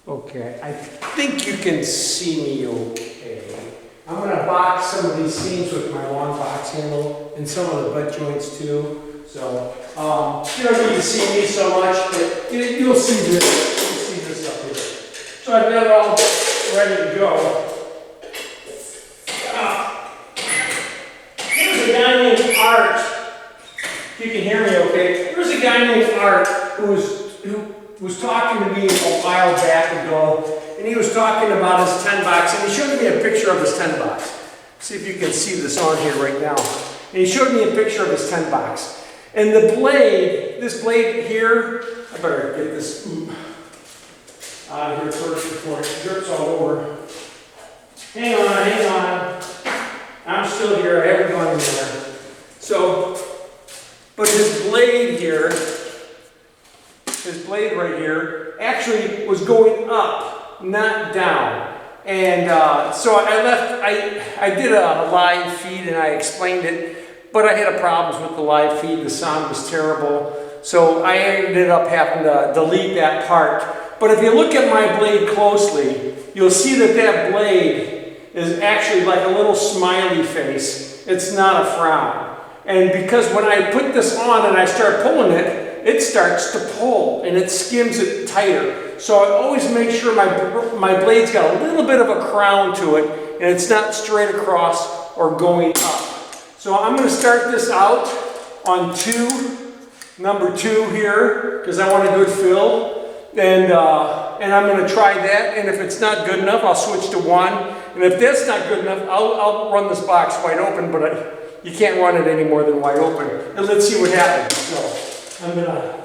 Okay, I think you can see me okay. I'm going to box some of these seams with my long box handle and some of the butt joints too. So, you don't need to see me so much, but you'll see this. You'll see this up here. So I've got it all ready to go. There's a guy named Art. If you can hear me okay. There's a guy named Art who was talking to me a while back ago, and he was talking about his 10 box, and he showed me a picture of his 10 box. See if you can see this on here right now. And he showed me a picture of his 10 box. And the blade, this blade here, I better get this out of here first before it drips all over. Hang on. I'm still here, I haven't gone anywhere. So, but his blade here, his blade right here, actually was going up, not down. And so I did a live feed and I explained it, but I had problems with the live feed. The sound was terrible. So I ended up having to delete that part. But if you look at my blade closely, you'll see that that blade is actually like a little smiley face. It's not a frown. And because when I put this on and I start pulling it, it starts to pull and it skims it tighter. So I always make sure my blade's got a little bit of a crown to it and it's not straight across or going up. So I'm going to start this out on number 2 here, because I want a good fill. And I'm going to try that, and if it's not good enough, I'll switch to 1. And if that's not good enough, I'll run this box wide open, but you can't run it any more than wide open. And let's see what happens. So I'm going to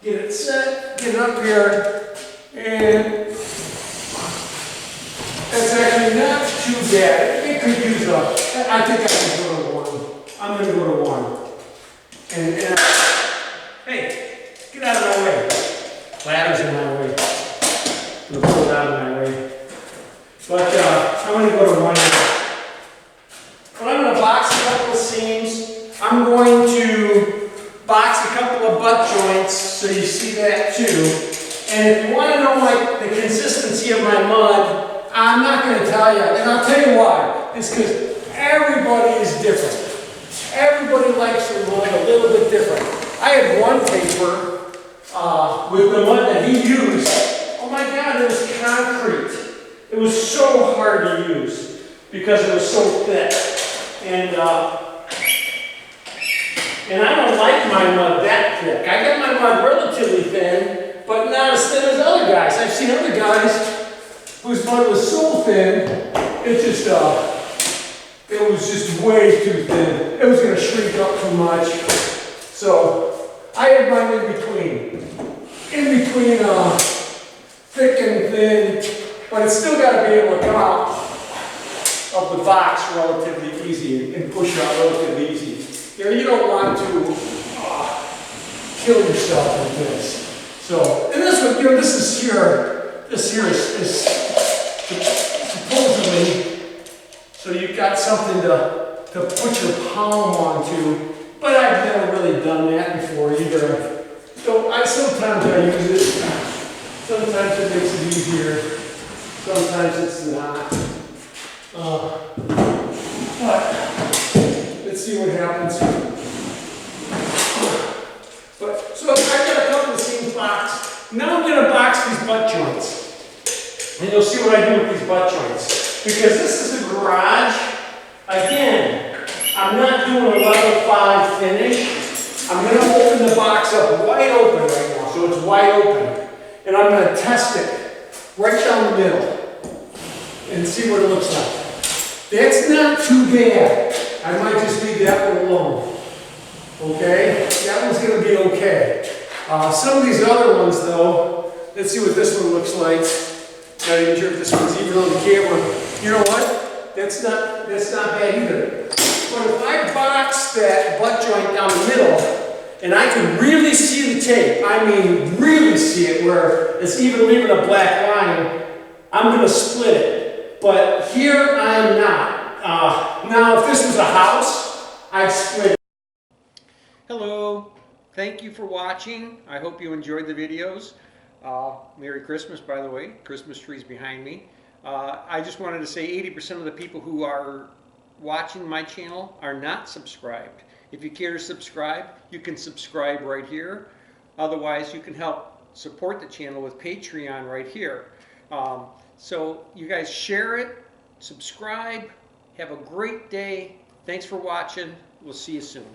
get it set, get it up here, and that's actually not too bad. It could use I think I can go to 1. I'm going to go to 1. And hey, get out of my way. Ladder's in my way. I'm going to pull it out of my way. But I'm going to go to 1 now. But I'm going to box a couple of seams. I'm going to box a couple of butt joints, so you see that too. And if you want to know like the consistency of my mud, I'm not going to tell you. And I'll tell you why. It's because everybody is different. Everybody likes their mud a little bit different. I had one paper with the mud that he used. Oh my God, it was concrete. It was so hard to use because it was so thick. And I don't like my mud that thick. I got my mud relatively thin, but not as thin as other guys. I've seen other guys whose mud was so thin, it was just way too thin. It was going to shrink up too much. So I had mine in between thick and thin, but it's still got to be able to come out of the box relatively easy and push it out relatively easy. You don't want to kill yourself with this. So, and this one, this here is supposedly, so you've got something to put your palm onto, but I've never really done that before either. So sometimes I use it, sometimes it makes it easier, sometimes it's not. But let's see what happens. So I've got a couple of seams boxed. Now I'm going to box these butt joints. And you'll see what I do with these butt joints. Because this is a garage. Again, I'm not doing a level 5 finish. I'm going to open the box up wide open right now. So it's wide open. And I'm going to test it right down the middle. And see what it looks like. That's not too bad. I might just leave that one alone. Okay? That one's going to be okay. Some of these other ones though, let's see what this one looks like. Not even sure if this one's even on the camera. You know what? That's not bad either. But if I box that butt joint down the middle, and I can really see the tape, I mean really see it where it's even leaving a black line, I'm going to split it. But here I am not. Now if this was a house, I'd split it. Hello. Thank you for watching. I hope you enjoyed the videos. Merry Christmas, by the way. Christmas tree's behind me. I just wanted to say 80% of the people who are watching my channel are not subscribed. If you care to subscribe, you can subscribe right here. Otherwise, you can help support the channel with Patreon right here. So you guys share it, subscribe, have a great day. Thanks for watching. We'll see you soon.